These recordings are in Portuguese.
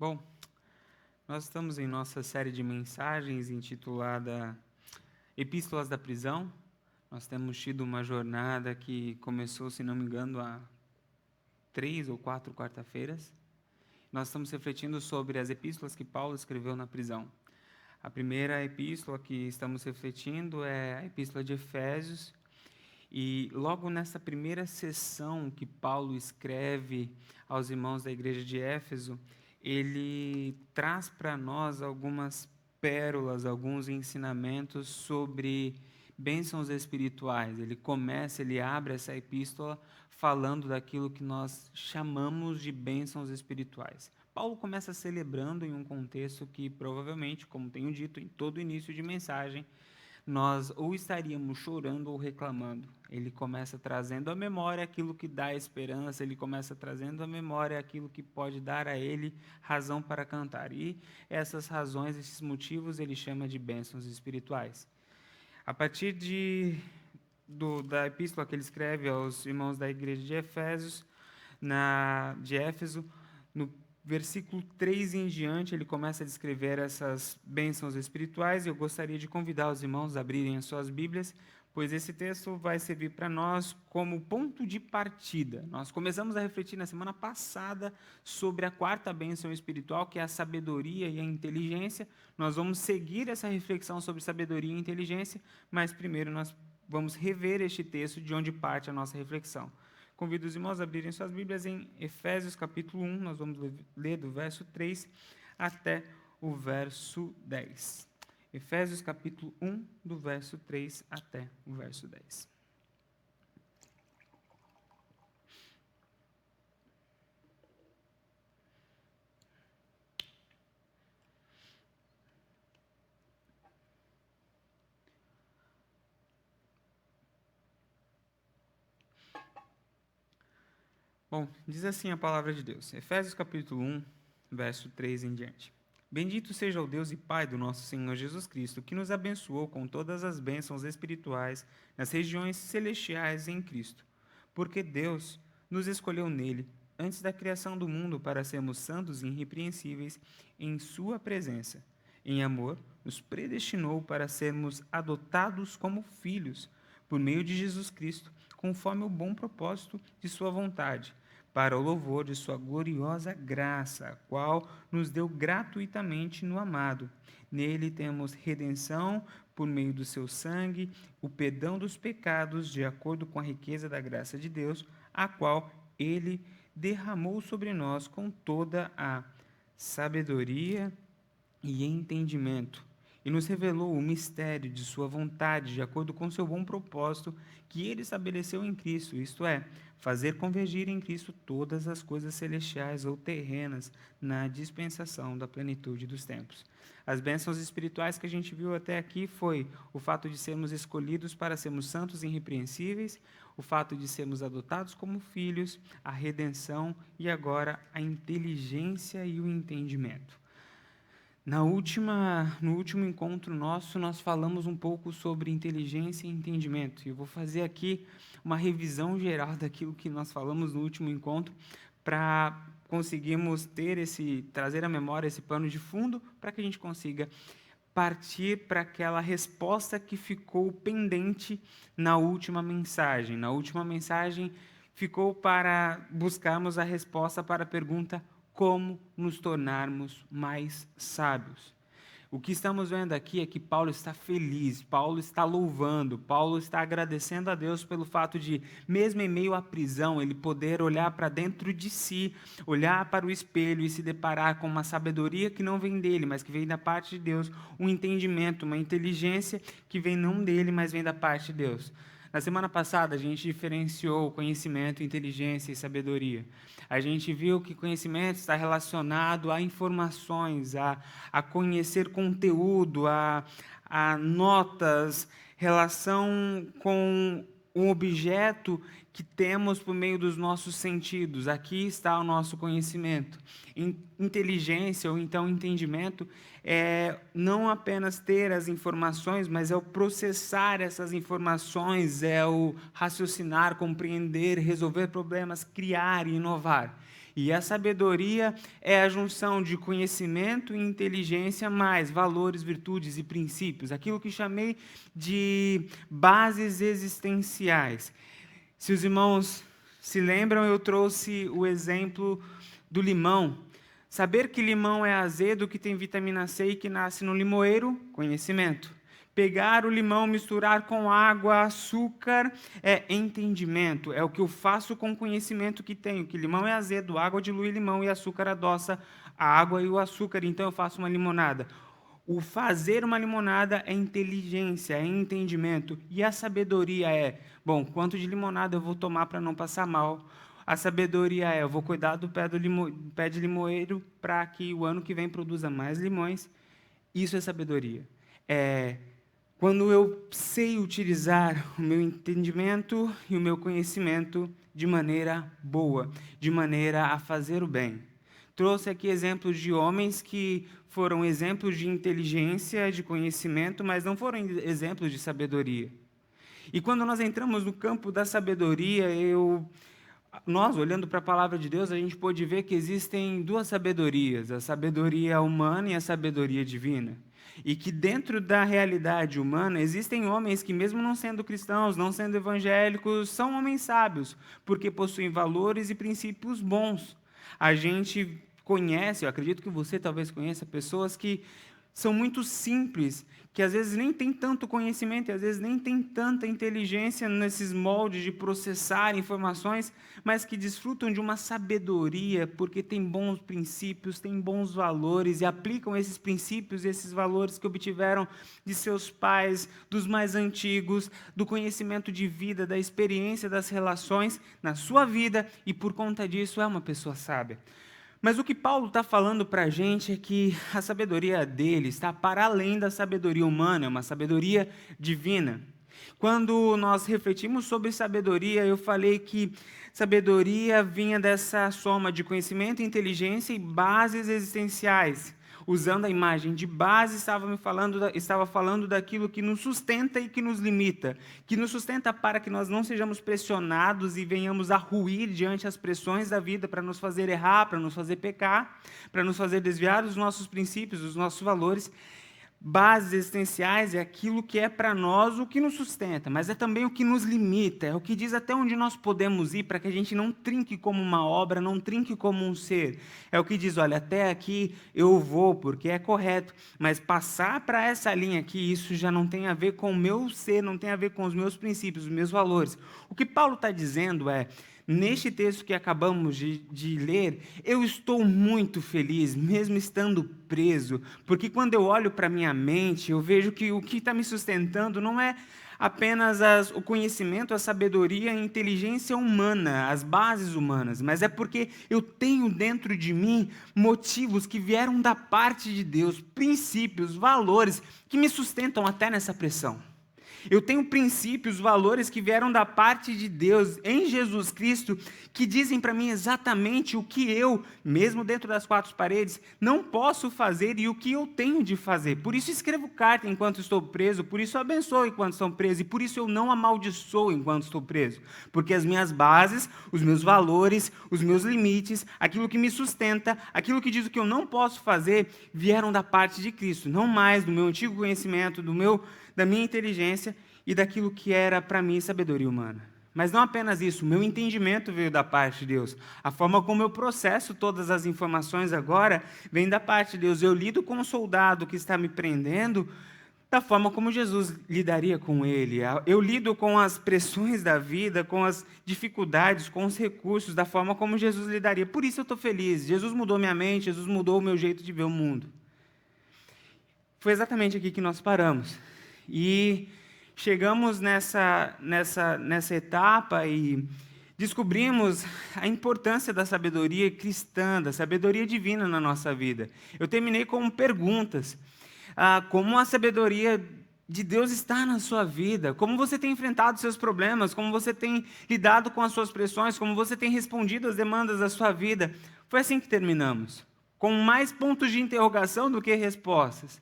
Bom, nós estamos em nossa série de mensagens intitulada Epístolas da Prisão. Nós temos tido uma jornada que começou, se não me engano, há 3 ou 4 quarta-feiras. Nós estamos refletindo sobre as epístolas que Paulo escreveu na prisão. A primeira epístola que estamos refletindo é a Epístola de Efésios. E logo nessa primeira sessão que Paulo escreve aos irmãos da igreja de Éfeso, ele traz para nós algumas pérolas, alguns ensinamentos sobre bênçãos espirituais. Ele abre essa epístola falando daquilo que nós chamamos de bênçãos espirituais. Paulo começa celebrando em um contexto que provavelmente, como tenho dito em todo início de mensagem, nós ou estaríamos chorando ou reclamando. Ele começa trazendo à memória aquilo que dá esperança, ele começa trazendo à memória aquilo que pode dar a ele razão para cantar. E essas razões, esses motivos, ele chama de bênçãos espirituais. A partir da epístola que ele escreve aos irmãos da igreja de Éfeso, no versículo 3 em diante, ele começa a descrever essas bênçãos espirituais, e eu gostaria de convidar os irmãos a abrirem as suas Bíblias, pois esse texto vai servir para nós como ponto de partida. Nós começamos a refletir na semana passada sobre a quarta bênção espiritual, que é a sabedoria e a inteligência. Nós vamos seguir essa reflexão sobre sabedoria e inteligência, mas primeiro nós vamos rever este texto de onde parte a nossa reflexão. Convido os irmãos a abrirem suas Bíblias em Efésios capítulo 1, nós vamos ler do verso 3 até o verso 10. Efésios capítulo 1, do verso 3 até o verso 10. Bom, diz assim a palavra de Deus, Efésios capítulo 1, verso 3 em diante. Bendito seja o Deus e Pai do nosso Senhor Jesus Cristo, que nos abençoou com todas as bênçãos espirituais nas regiões celestiais em Cristo. Porque Deus nos escolheu nele, antes da criação do mundo, para sermos santos e irrepreensíveis em sua presença. Em amor, nos predestinou para sermos adotados como filhos, por meio de Jesus Cristo, conforme o bom propósito de sua vontade, para o louvor de sua gloriosa graça, a qual nos deu gratuitamente no amado. Nele temos redenção por meio do seu sangue, o perdão dos pecados, de acordo com a riqueza da graça de Deus, a qual ele derramou sobre nós com toda a sabedoria e entendimento, e nos revelou o mistério de sua vontade, de acordo com seu bom propósito, que ele estabeleceu em Cristo, isto é, fazer convergir em Cristo todas as coisas celestiais ou terrenas na dispensação da plenitude dos tempos. As bênçãos espirituais que a gente viu até aqui foi o fato de sermos escolhidos para sermos santos e irrepreensíveis, o fato de sermos adotados como filhos, a redenção e agora a inteligência e o entendimento. No último encontro nosso, nós falamos um pouco sobre inteligência e entendimento. E eu vou fazer aqui uma revisão geral daquilo que nós falamos no último encontro, para conseguirmos trazer à memória esse pano de fundo, para que a gente consiga partir para aquela resposta que ficou pendente na última mensagem. Na última mensagem, ficou para buscarmos a resposta para a pergunta: como nos tornarmos mais sábios? O que estamos vendo aqui é que Paulo está feliz, Paulo está louvando, Paulo está agradecendo a Deus pelo fato de, mesmo em meio à prisão, ele poder olhar para dentro de si, olhar para o espelho e se deparar com uma sabedoria que não vem dele, mas que vem da parte de Deus, um entendimento, uma inteligência que vem não dele, mas vem da parte de Deus. Na semana passada, a gente diferenciou conhecimento, inteligência e sabedoria. A gente viu que conhecimento está relacionado a informações, a conhecer conteúdo, a notas, relação com um objeto que temos por meio dos nossos sentidos. Aqui está o nosso conhecimento. Inteligência, ou então entendimento, é não apenas ter as informações, mas é o processar essas informações, é o raciocinar, compreender, resolver problemas, criar e inovar. E a sabedoria é a junção de conhecimento e inteligência, mais valores, virtudes e princípios, aquilo que chamei de bases existenciais. Se os irmãos se lembram, eu trouxe o exemplo do limão. Saber que limão é azedo, que tem vitamina C e que nasce no limoeiro, conhecimento. Pegar o limão, misturar com água, açúcar, é entendimento. É o que eu faço com o conhecimento que tenho, que limão é azedo, água dilui limão e açúcar adoça a água e o açúcar, então eu faço uma limonada. O fazer uma limonada é inteligência, é entendimento. E a sabedoria é, bom, quanto de limonada eu vou tomar para não passar mal? A sabedoria é, eu vou cuidar do pé de limoeiro para que o ano que vem produza mais limões. Isso é sabedoria. Quando eu sei utilizar o meu entendimento e o meu conhecimento de maneira boa, de maneira a fazer o bem. Trouxe aqui exemplos de homens que foram exemplos de inteligência, de conhecimento, mas não foram exemplos de sabedoria. E quando nós entramos no campo da sabedoria, nós, olhando para a palavra de Deus, a gente pode ver que existem duas sabedorias, a sabedoria humana e a sabedoria divina. E que dentro da realidade humana, existem homens que, mesmo não sendo cristãos, não sendo evangélicos, são homens sábios, porque possuem valores e princípios bons. A gente conhece, eu acredito que você talvez conheça, pessoas que são muito simples, que às vezes nem têm tanto conhecimento, e às vezes nem têm tanta inteligência nesses moldes de processar informações, mas que desfrutam de uma sabedoria, porque têm bons princípios, têm bons valores, e aplicam esses princípios e esses valores que obtiveram de seus pais, dos mais antigos, do conhecimento de vida, da experiência das relações na sua vida, e por conta disso é uma pessoa sábia. Mas o que Paulo está falando para a gente é que a sabedoria dele está para além da sabedoria humana, é uma sabedoria divina. Quando nós refletimos sobre sabedoria, eu falei que sabedoria vinha dessa soma de conhecimento, inteligência e bases existenciais. Usando a imagem de base, estava falando daquilo que nos sustenta e que nos limita. Que nos sustenta para que nós não sejamos pressionados e venhamos a ruir diante das pressões da vida para nos fazer errar, para nos fazer pecar, para nos fazer desviar dos nossos princípios, dos nossos valores. Bases existenciais é aquilo que é para nós o que nos sustenta, mas é também o que nos limita, é o que diz até onde nós podemos ir para que a gente não trinque como uma obra, não trinque como um ser. É o que diz, olha, até aqui eu vou porque é correto, mas passar para essa linha aqui, isso já não tem a ver com o meu ser, não tem a ver com os meus princípios, os meus valores. O que Paulo está dizendo é, neste texto que acabamos de ler, eu estou muito feliz, mesmo estando preso, porque quando eu olho para a minha mente, eu vejo que o que está me sustentando não é apenas o conhecimento, a sabedoria, a inteligência humana, as bases humanas, mas é porque eu tenho dentro de mim motivos que vieram da parte de Deus, princípios, valores, que me sustentam até nessa pressão. Eu tenho princípios, valores que vieram da parte de Deus em Jesus Cristo, que dizem para mim exatamente o que eu, mesmo dentro das quatro paredes, não posso fazer e o que eu tenho de fazer. Por isso escrevo carta enquanto estou preso, por isso abençoo enquanto estou preso, e por isso eu não amaldiçoo enquanto estou preso. Porque as minhas bases, os meus valores, os meus limites, aquilo que me sustenta, aquilo que diz o que eu não posso fazer, vieram da parte de Cristo, não mais do meu antigo conhecimento, da minha inteligência e daquilo que era para mim sabedoria humana. Mas não apenas isso, o meu entendimento veio da parte de Deus. A forma como eu processo todas as informações agora vem da parte de Deus. Eu lido com um soldado que está me prendendo da forma como Jesus lidaria com ele. Eu lido com as pressões da vida, com as dificuldades, com os recursos, da forma como Jesus lidaria. Por isso eu estou feliz. Jesus mudou minha mente, Jesus mudou o meu jeito de ver o mundo. Foi exatamente aqui que nós paramos. E chegamos nessa etapa e descobrimos a importância da sabedoria cristã, da sabedoria divina na nossa vida. Eu terminei com perguntas. Como a sabedoria de Deus está na sua vida, como você tem enfrentado seus problemas, como você tem lidado com as suas pressões, como você tem respondido às demandas da sua vida. Foi assim que terminamos, com mais pontos de interrogação do que respostas.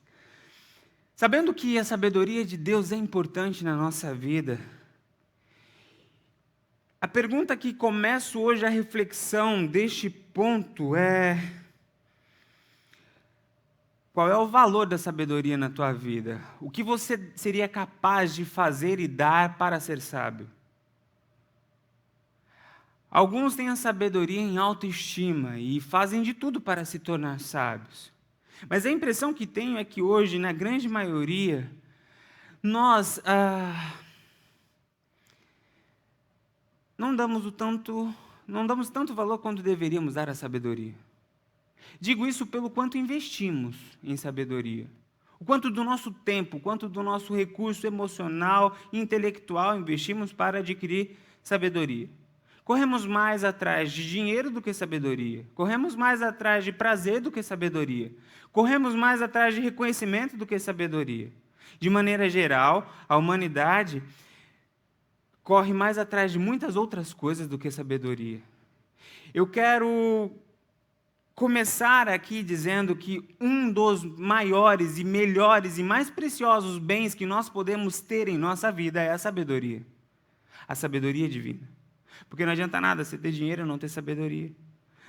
Sabendo que a sabedoria de Deus é importante na nossa vida, a pergunta que começo hoje a reflexão deste ponto é: qual é o valor da sabedoria na tua vida? O que você seria capaz de fazer e dar para ser sábio? Alguns têm a sabedoria em autoestima e fazem de tudo para se tornar sábios. Mas a impressão que tenho é que hoje, na grande maioria, nós não damos tanto valor quanto deveríamos dar à sabedoria. Digo isso pelo quanto investimos em sabedoria. O quanto do nosso tempo, o quanto do nosso recurso emocional e intelectual investimos para adquirir sabedoria. Corremos mais atrás de dinheiro do que sabedoria. Corremos mais atrás de prazer do que sabedoria. Corremos mais atrás de reconhecimento do que sabedoria. De maneira geral, a humanidade corre mais atrás de muitas outras coisas do que sabedoria. Eu quero começar aqui dizendo que um dos maiores e melhores e mais preciosos bens que nós podemos ter em nossa vida é a sabedoria divina. Porque não adianta nada você ter dinheiro e não ter sabedoria.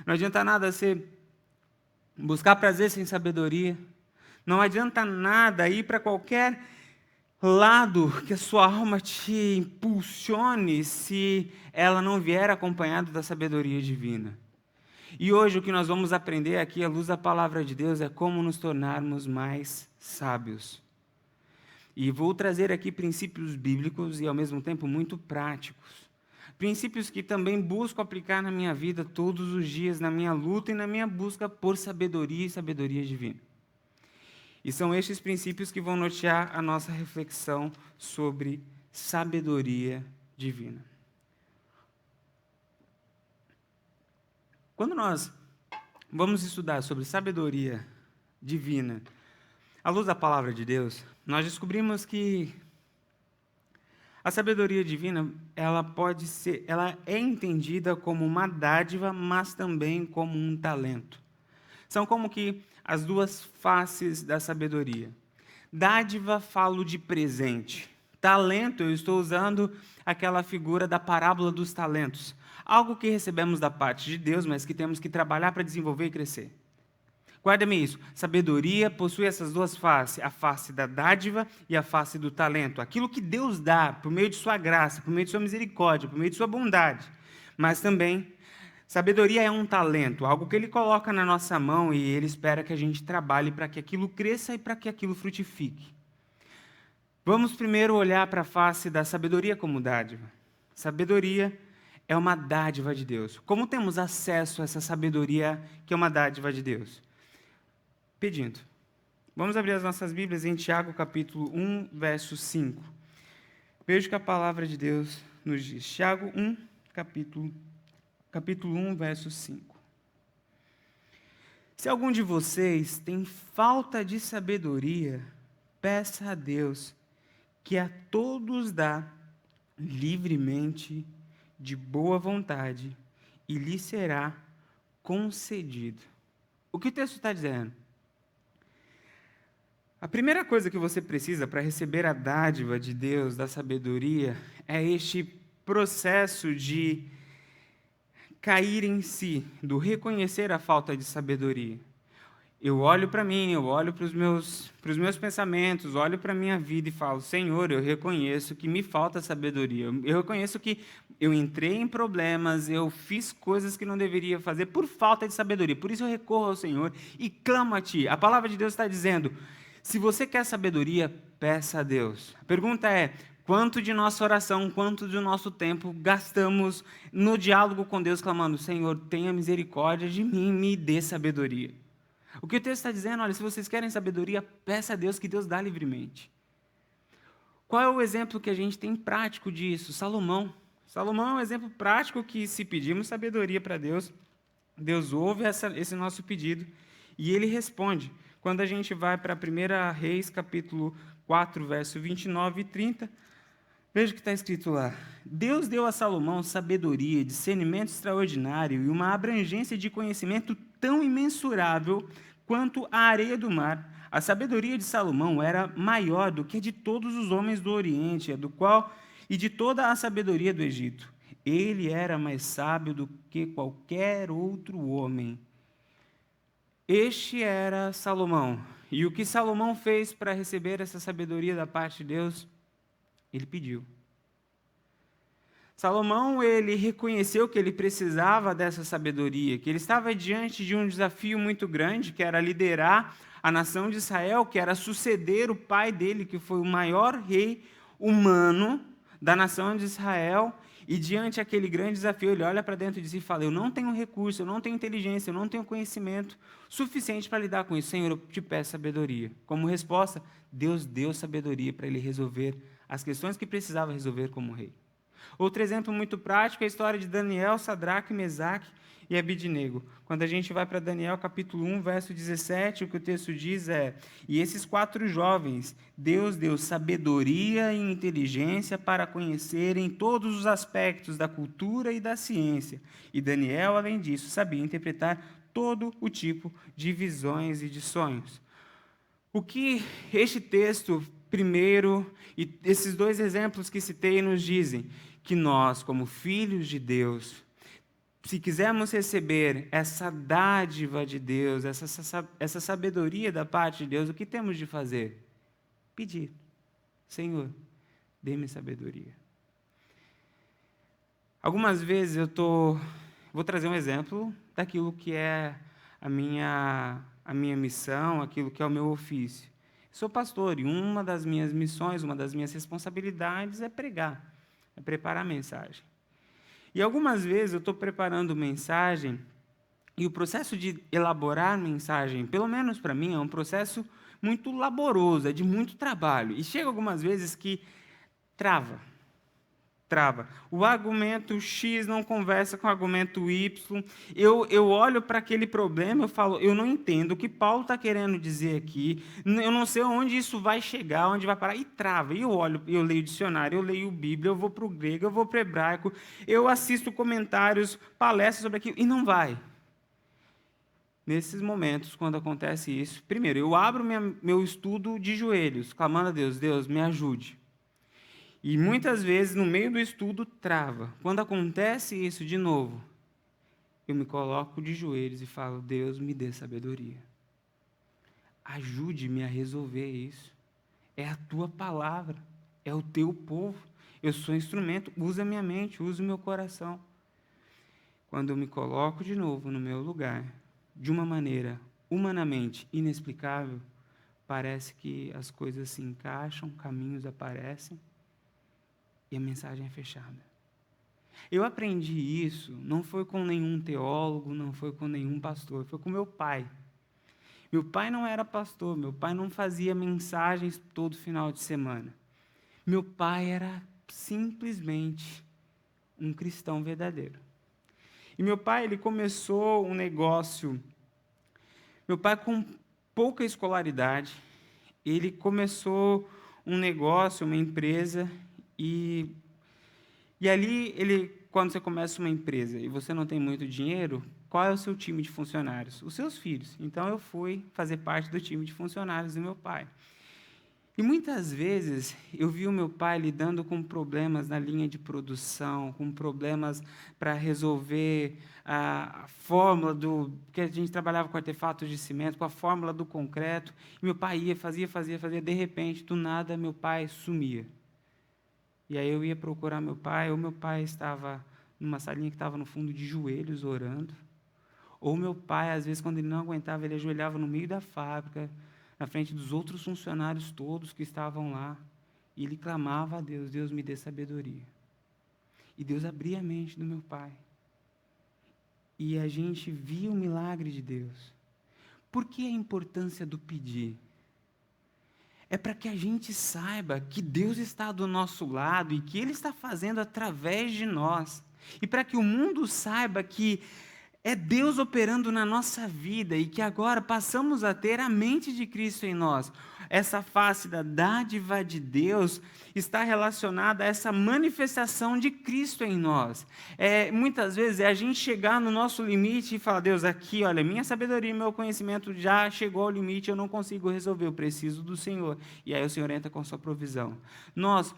Não adianta nada você buscar prazer sem sabedoria. Não adianta nada ir para qualquer lado que a sua alma te impulsione se ela não vier acompanhada da sabedoria divina. E hoje o que nós vamos aprender aqui, à luz da palavra de Deus, é como nos tornarmos mais sábios. E vou trazer aqui princípios bíblicos e ao mesmo tempo muito práticos. Princípios que também busco aplicar na minha vida todos os dias, na minha luta e na minha busca por sabedoria e sabedoria divina. E são estes princípios que vão nortear a nossa reflexão sobre sabedoria divina. Quando nós vamos estudar sobre sabedoria divina, à luz da palavra de Deus, nós descobrimos que a sabedoria divina, ela é entendida como uma dádiva, mas também como um talento. São como que as duas faces da sabedoria. Dádiva, falo de presente. Talento, eu estou usando aquela figura da parábola dos talentos. Algo que recebemos da parte de Deus, mas que temos que trabalhar para desenvolver e crescer. Guarda-me isso. Sabedoria possui essas duas faces, a face da dádiva e a face do talento. Aquilo que Deus dá por meio de sua graça, por meio de sua misericórdia, por meio de sua bondade. Mas também, sabedoria é um talento, algo que Ele coloca na nossa mão e Ele espera que a gente trabalhe para que aquilo cresça e para que aquilo frutifique. Vamos primeiro olhar para a face da sabedoria como dádiva. Sabedoria é uma dádiva de Deus. Como temos acesso a essa sabedoria que é uma dádiva de Deus? Pedindo. Vamos abrir as nossas Bíblias em Tiago, capítulo 1, verso 5. Veja que a palavra de Deus nos diz. Tiago 1, capítulo 1, verso 5. Se algum de vocês tem falta de sabedoria, peça a Deus, que a todos dá livremente, de boa vontade, e lhe será concedido. O que o texto está dizendo? A primeira coisa que você precisa para receber a dádiva de Deus, da sabedoria, é este processo de cair em si, do reconhecer a falta de sabedoria. Eu olho para mim, eu olho para os meus pensamentos, olho para a minha vida e falo: Senhor, eu reconheço que me falta sabedoria. Eu reconheço que eu entrei em problemas, eu fiz coisas que não deveria fazer por falta de sabedoria. Por isso eu recorro ao Senhor e clamo a Ti. A palavra de Deus está dizendo: se você quer sabedoria, peça a Deus. A pergunta é: quanto de nossa oração, quanto do nosso tempo gastamos no diálogo com Deus, clamando: Senhor, tenha misericórdia de mim, me dê sabedoria. O que o texto está dizendo? Olha, se vocês querem sabedoria, peça a Deus, que Deus dá livremente. Qual é o exemplo que a gente tem prático disso? Salomão. Salomão é um exemplo prático que, se pedimos sabedoria para Deus, Deus ouve esse nosso pedido e Ele responde. Quando a gente vai para 1 Reis, capítulo 4, verso 29 e 30, veja o que está escrito lá. Deus deu a Salomão sabedoria, discernimento extraordinário e uma abrangência de conhecimento tão imensurável quanto a areia do mar. A sabedoria de Salomão era maior do que a de todos os homens do Oriente, e de toda a sabedoria do Egito. Ele era mais sábio do que qualquer outro homem. Este era Salomão. E o que Salomão fez para receber essa sabedoria da parte de Deus? Ele pediu. Salomão, ele reconheceu que ele precisava dessa sabedoria, que ele estava diante de um desafio muito grande, que era liderar a nação de Israel, que era suceder o pai dele, que foi o maior rei humano da nação de Israel. E diante daquele grande desafio, ele olha para dentro de si e fala: eu não tenho recurso, eu não tenho inteligência, eu não tenho conhecimento suficiente para lidar com isso. Senhor, eu te peço sabedoria. Como resposta, Deus deu sabedoria para ele resolver as questões que precisava resolver como rei. Outro exemplo muito prático é a história de Daniel, Sadraque, Mesaque e Abidnego. Quando a gente vai para Daniel capítulo 1, verso 17, o que o texto diz é: e esses 4 jovens, Deus deu sabedoria e inteligência para conhecerem todos os aspectos da cultura e da ciência. E Daniel, além disso, sabia interpretar todo o tipo de visões e de sonhos. O que este texto, primeiro, e esses 2 exemplos que citei nos dizem? Que nós, como filhos de Deus, se quisermos receber essa dádiva de Deus, essa sabedoria da parte de Deus, o que temos de fazer? Pedir. Senhor, dê-me sabedoria. Algumas vezes vou trazer um exemplo daquilo que é a minha missão, aquilo que é o meu ofício. Sou pastor e uma das minhas missões, uma das minhas responsabilidades é pregar, é preparar a mensagem. E algumas vezes eu estou preparando mensagem e o processo de elaborar mensagem, pelo menos para mim, é um processo muito laboroso, é de muito trabalho. E chega algumas vezes que trava. O argumento X não conversa com o argumento Y. Eu olho para aquele problema, eu falo, eu não entendo o que Paulo está querendo dizer aqui, eu não sei onde isso vai chegar, onde vai parar, e trava. E eu olho, eu leio o dicionário, eu leio a Bíblia, eu vou para o grego, eu vou para o hebraico, eu assisto comentários, palestras sobre aquilo, e não vai. Nesses momentos, quando acontece isso, primeiro, eu abro meu estudo de joelhos, clamando a Deus, Deus, me ajude. E muitas vezes, no meio do estudo, trava. Quando acontece isso de novo, eu me coloco de joelhos e falo, Deus, me dê sabedoria. Ajude-me a resolver isso. É a tua palavra, é o teu povo. Eu sou instrumento, usa minha mente, usa o meu coração. Quando eu me coloco de novo no meu lugar, de uma maneira humanamente inexplicável, parece que as coisas se encaixam, caminhos aparecem, e a mensagem é fechada. Eu aprendi isso, não foi com nenhum teólogo, não foi com nenhum pastor, foi com meu pai. Meu pai não era pastor, meu pai não fazia mensagens todo final de semana. Meu pai era simplesmente um cristão verdadeiro. E meu pai, ele começou um negócio, meu pai com pouca escolaridade, ele começou um negócio, uma empresa. E ali, quando você começa uma empresa e você não tem muito dinheiro, qual é o seu time de funcionários? Os seus filhos. Então, eu fui fazer parte do time de funcionários do meu pai. E muitas vezes, eu vi o meu pai lidando com problemas na linha de produção, com problemas para resolver a fórmula que a gente trabalhava com artefatos de cimento, com a fórmula do concreto. E meu pai ia, fazia, de repente, do nada, meu pai sumia. E aí eu ia procurar meu pai, ou meu pai estava numa salinha que estava no fundo de joelhos orando, ou meu pai, às vezes, quando ele não aguentava, ele ajoelhava no meio da fábrica, na frente dos outros funcionários todos que estavam lá, e ele clamava a Deus, Deus me dê sabedoria. E Deus abria a mente do meu pai. E a gente via o milagre de Deus. Por que a importância do pedir? É para que a gente saiba que Deus está do nosso lado e que Ele está fazendo através de nós. E para que o mundo saiba que É Deus operando na nossa vida e que agora passamos a ter a mente de Cristo em nós. Essa face da dádiva de Deus está relacionada a essa manifestação de Cristo em nós. Muitas vezes é a gente chegar no nosso limite e falar: Deus, aqui, olha, minha sabedoria e meu conhecimento já chegou ao limite, eu não consigo resolver, eu preciso do Senhor. E aí o Senhor entra com a sua provisão. Nós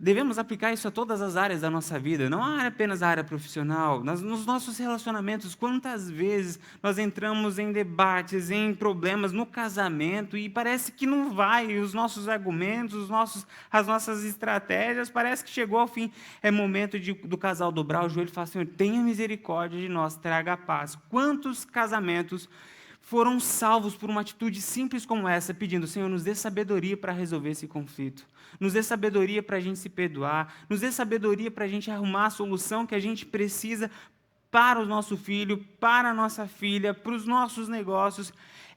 devemos aplicar isso a todas as áreas da nossa vida, não apenas a área profissional, nos nossos relacionamentos. Quantas vezes nós entramos em debates, em problemas no casamento e parece que não vai, e os nossos argumentos, as nossas estratégias, parece que chegou ao fim. É momento do casal dobrar o joelho e falar: Senhor, tenha misericórdia de nós, traga paz. Quantos casamentos foram salvos por uma atitude simples como essa, pedindo: Senhor, nos dê sabedoria para resolver esse conflito, nos dê sabedoria para a gente se perdoar, nos dê sabedoria para a gente arrumar a solução que a gente precisa para o nosso filho, para a nossa filha, para os nossos negócios.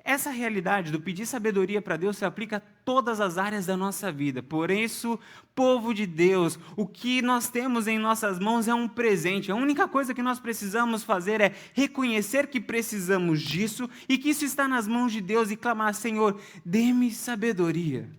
Essa realidade do pedir sabedoria para Deus se aplica a todas as áreas da nossa vida. Por isso, povo de Deus, o que nós temos em nossas mãos é um presente. A única coisa que nós precisamos fazer é reconhecer que precisamos disso e que isso está nas mãos de Deus e clamar: Senhor, dê-me sabedoria.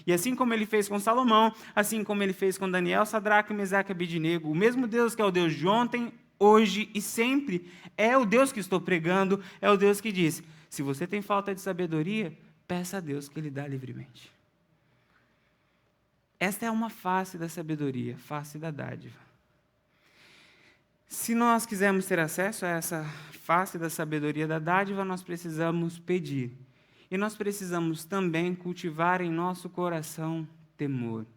E assim como ele fez com Salomão, assim como ele fez com Daniel, Sadraque, Mesaque e Abednego, o mesmo Deus que é o Deus de ontem, hoje e sempre, é o Deus que estou pregando, é o Deus que diz: se você tem falta de sabedoria, peça a Deus que Ele dá livremente. Esta é uma face da sabedoria, face da dádiva. Se nós quisermos ter acesso a essa face da sabedoria da dádiva, nós precisamos pedir. E nós precisamos também cultivar em nosso coração temor.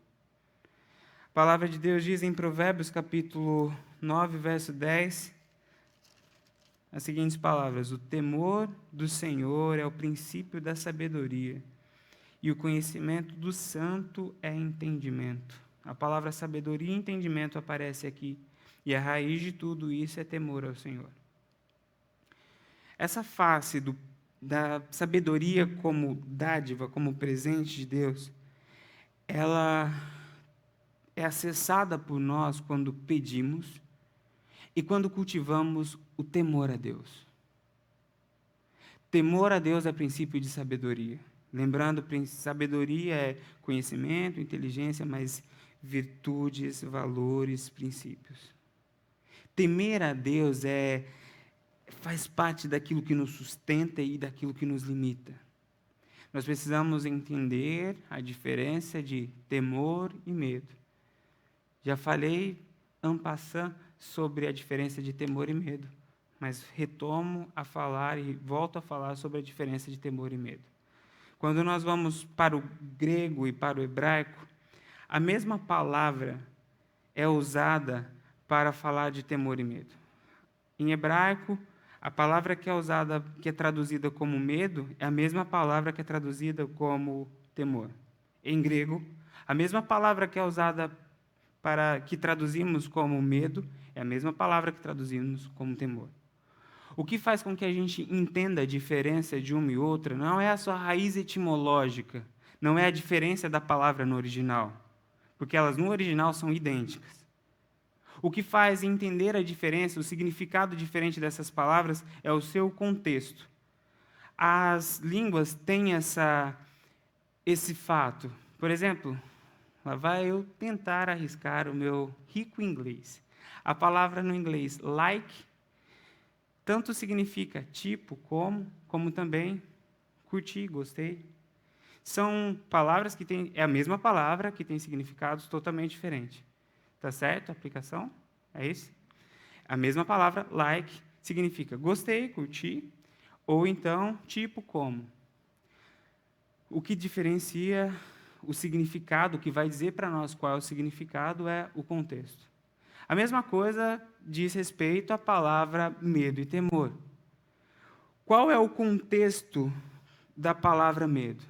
A palavra de Deus diz em Provérbios, capítulo 9, verso 10, as seguintes palavras: o temor do Senhor é o princípio da sabedoria, e o conhecimento do santo é entendimento. A palavra sabedoria e entendimento aparece aqui, e a raiz de tudo isso é temor ao Senhor. Essa face da sabedoria como dádiva, como presente de Deus, ela é acessada por nós quando pedimos e quando cultivamos o temor a Deus. Temor a Deus é princípio de sabedoria. Lembrando, sabedoria é conhecimento, inteligência, mas virtudes, valores, princípios. Temer a Deus faz parte daquilo que nos sustenta e daquilo que nos limita. Nós precisamos entender a diferença de temor e medo. Já falei en passant sobre a diferença de temor e medo, mas retomo a falar e volto a falar sobre a diferença de temor e medo. Quando nós vamos para o grego e para o hebraico, a mesma palavra é usada para falar de temor e medo. Em hebraico, a palavra que é usada, que é traduzida como medo, é a mesma palavra que é traduzida como temor. Em grego, a mesma palavra que é usada que traduzimos como medo, é a mesma palavra que traduzimos como temor. O que faz com que a gente entenda a diferença de uma e outra não é a sua raiz etimológica, não é a diferença da palavra no original, porque elas no original são idênticas. O que faz entender a diferença, o significado diferente dessas palavras, é o seu contexto. As línguas têm esse fato. Por exemplo, lá vai eu tentar arriscar o meu rico inglês. A palavra no inglês like tanto significa tipo, como também curti, gostei. São palavras que têm, é a mesma palavra que tem significados totalmente diferentes. Tá certo a aplicação? É isso? A mesma palavra like significa gostei, curti, ou então tipo, como. O que diferencia o significado, o que vai dizer para nós qual é o significado, é o contexto. A mesma coisa diz respeito à palavra medo e temor. Qual é o contexto da palavra medo?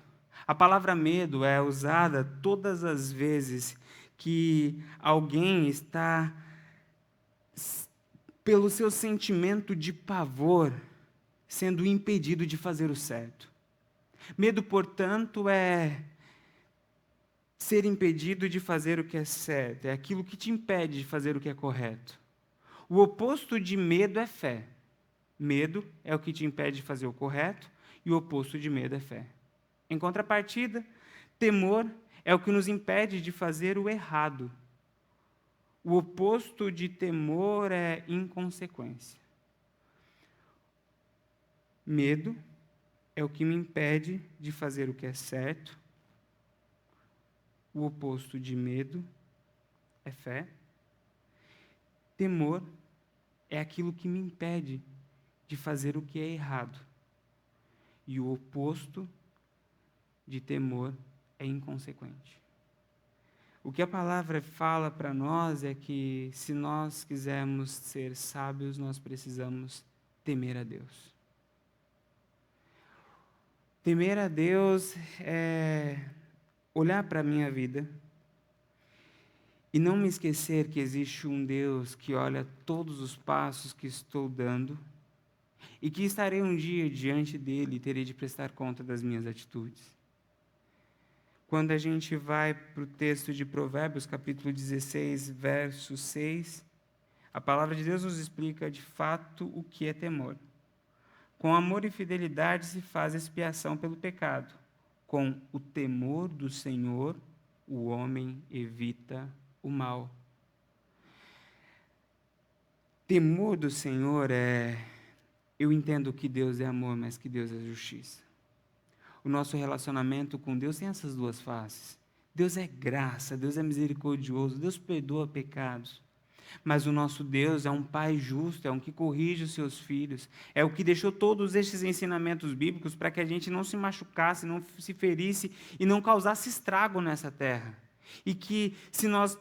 A palavra medo é usada todas as vezes que alguém está, pelo seu sentimento de pavor, sendo impedido de fazer o certo. Medo, portanto, é ser impedido de fazer o que é certo, é aquilo que te impede de fazer o que é correto. O oposto de medo é fé. Medo é o que te impede de fazer o correto, e o oposto de medo é fé. Em contrapartida, temor é o que nos impede de fazer o errado. O oposto de temor é inconsequência. Medo é o que me impede de fazer o que é certo. O oposto de medo é fé. Temor é aquilo que me impede de fazer o que é errado. E o oposto de temor é inconsequente. O que a palavra fala para nós é que, se nós quisermos ser sábios, nós precisamos temer a Deus. Temer a Deus é olhar para a minha vida e não me esquecer que existe um Deus que olha todos os passos que estou dando e que estarei um dia diante dele e terei de prestar conta das minhas atitudes. Quando a gente vai para o texto de Provérbios, capítulo 16, verso 6, a palavra de Deus nos explica de fato o que é temor. Com amor e fidelidade se faz expiação pelo pecado. Com o temor do Senhor, o homem evita o mal. Temor do Senhor eu entendo que Deus é amor, mas que Deus é justiça. O nosso relacionamento com Deus tem essas duas faces. Deus é graça, Deus é misericordioso, Deus perdoa pecados. Mas o nosso Deus é um Pai justo, é um que corrige os seus filhos, é o que deixou todos estes ensinamentos bíblicos para que a gente não se machucasse, não se ferisse e não causasse estrago nessa terra. E que, se nós,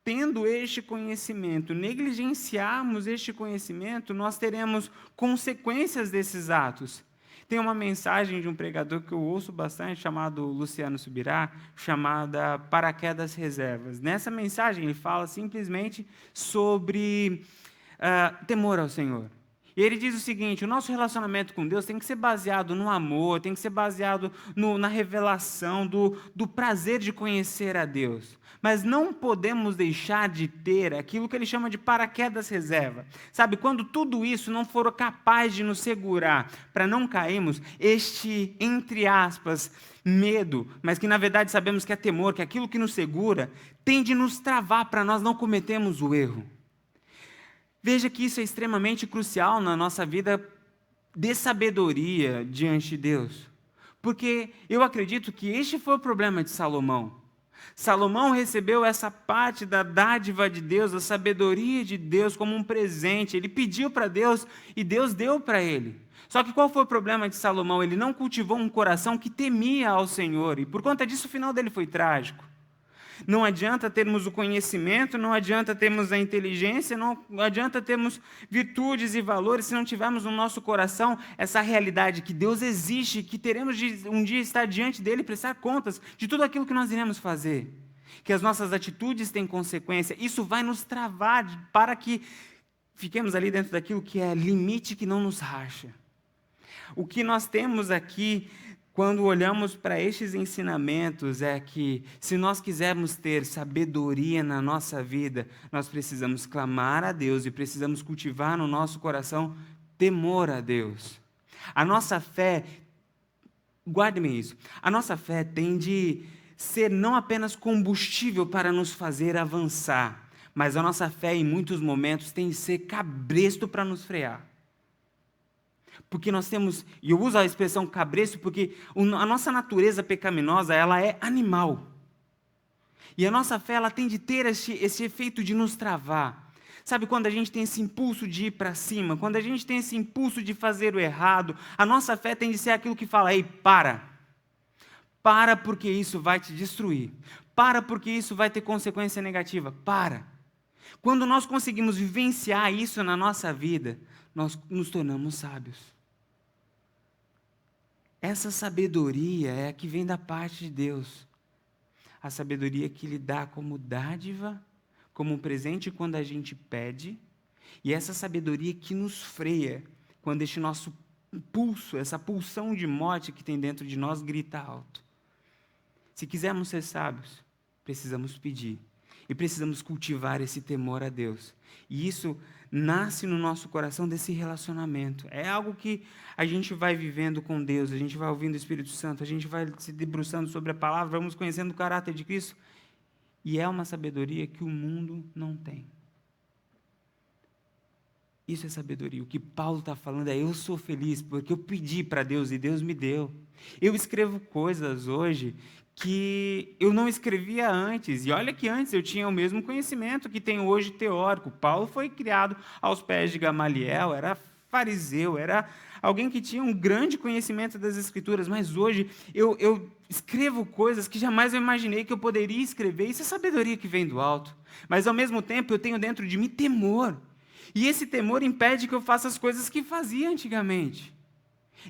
tendo este conhecimento, negligenciarmos este conhecimento, nós teremos consequências desses atos. Tem uma mensagem de um pregador que eu ouço bastante, chamado Luciano Subirá, chamada Paraquedas Reservas. Nessa mensagem, ele fala simplesmente sobre temor ao Senhor. E ele diz o seguinte: o nosso relacionamento com Deus tem que ser baseado no amor, tem que ser baseado na revelação do prazer de conhecer a Deus. Mas não podemos deixar de ter aquilo que ele chama de paraquedas reserva. Sabe, quando tudo isso não for capaz de nos segurar para não cairmos, este, entre aspas, medo, mas que na verdade sabemos que é temor, que é aquilo que nos segura, tem de nos travar para nós não cometermos o erro. Veja que isso é extremamente crucial na nossa vida de sabedoria diante de Deus. Porque eu acredito que este foi o problema de Salomão. Salomão recebeu essa parte da dádiva de Deus, da sabedoria de Deus como um presente. Ele pediu para Deus e Deus deu para ele. Só que qual foi o problema de Salomão? Ele não cultivou um coração que temia ao Senhor. E por conta disso o final dele foi trágico. Não adianta termos o conhecimento, não adianta termos a inteligência, não adianta termos virtudes e valores se não tivermos no nosso coração essa realidade que Deus existe, que teremos de um dia estar diante dele e prestar contas de tudo aquilo que nós iremos fazer. Que as nossas atitudes têm consequência. Isso vai nos travar para que fiquemos ali dentro daquilo que é limite que não nos racha. O que nós temos aqui, quando olhamos para estes ensinamentos, é que, se nós quisermos ter sabedoria na nossa vida, nós precisamos clamar a Deus e precisamos cultivar no nosso coração temor a Deus. A nossa fé, guarde-me isso, a nossa fé tem de ser não apenas combustível para nos fazer avançar, mas a nossa fé, em muitos momentos, tem de ser cabresto para nos frear. Porque nós temos, e eu uso a expressão cabresto porque a nossa natureza pecaminosa, ela é animal. E a nossa fé, ela tem de ter esse efeito de nos travar. Sabe, quando a gente tem esse impulso de ir para cima, quando a gente tem esse impulso de fazer o errado, a nossa fé tem de ser aquilo que fala: ei, para. Para, porque isso vai te destruir. Para, porque isso vai ter consequência negativa. Para. Quando nós conseguimos vivenciar isso na nossa vida, nós nos tornamos sábios. Essa sabedoria é a que vem da parte de Deus. A sabedoria que Ele dá como dádiva, como um presente quando a gente pede, e essa sabedoria que nos freia quando este nosso pulso, essa pulsão de morte que tem dentro de nós grita alto. Se quisermos ser sábios, precisamos pedir. E precisamos cultivar esse temor a Deus. E isso nasce no nosso coração desse relacionamento. É algo que a gente vai vivendo com Deus, a gente vai ouvindo o Espírito Santo, a gente vai se debruçando sobre a palavra, vamos conhecendo o caráter de Cristo. E é uma sabedoria que o mundo não tem. Isso é sabedoria. O que Paulo está falando é: eu sou feliz porque eu pedi para Deus e Deus me deu. Eu escrevo coisas hoje que eu não escrevia antes. E olha que antes eu tinha o mesmo conhecimento que tenho hoje teórico. Paulo foi criado aos pés de Gamaliel, era fariseu, era alguém que tinha um grande conhecimento das Escrituras, mas hoje eu escrevo coisas que jamais eu imaginei que eu poderia escrever. Isso é sabedoria que vem do alto. Mas, ao mesmo tempo, eu tenho dentro de mim temor. E esse temor impede que eu faça as coisas que fazia antigamente.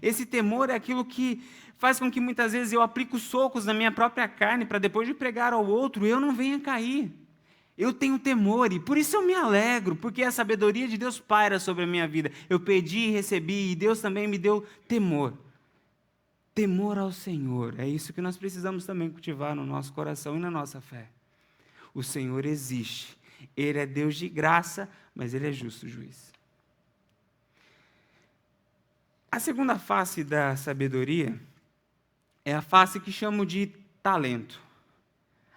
Esse temor é aquilo que faz com que muitas vezes eu aplique socos na minha própria carne para depois de pregar ao outro eu não venha cair. Eu tenho temor e por isso eu me alegro, porque a sabedoria de Deus paira sobre a minha vida. Eu pedi e recebi e Deus também me deu temor. Temor ao Senhor. É isso que nós precisamos também cultivar no nosso coração e na nossa fé. O Senhor existe. Ele é Deus de graça, mas Ele é justo juiz. A segunda face da sabedoria é a face que chamo de talento.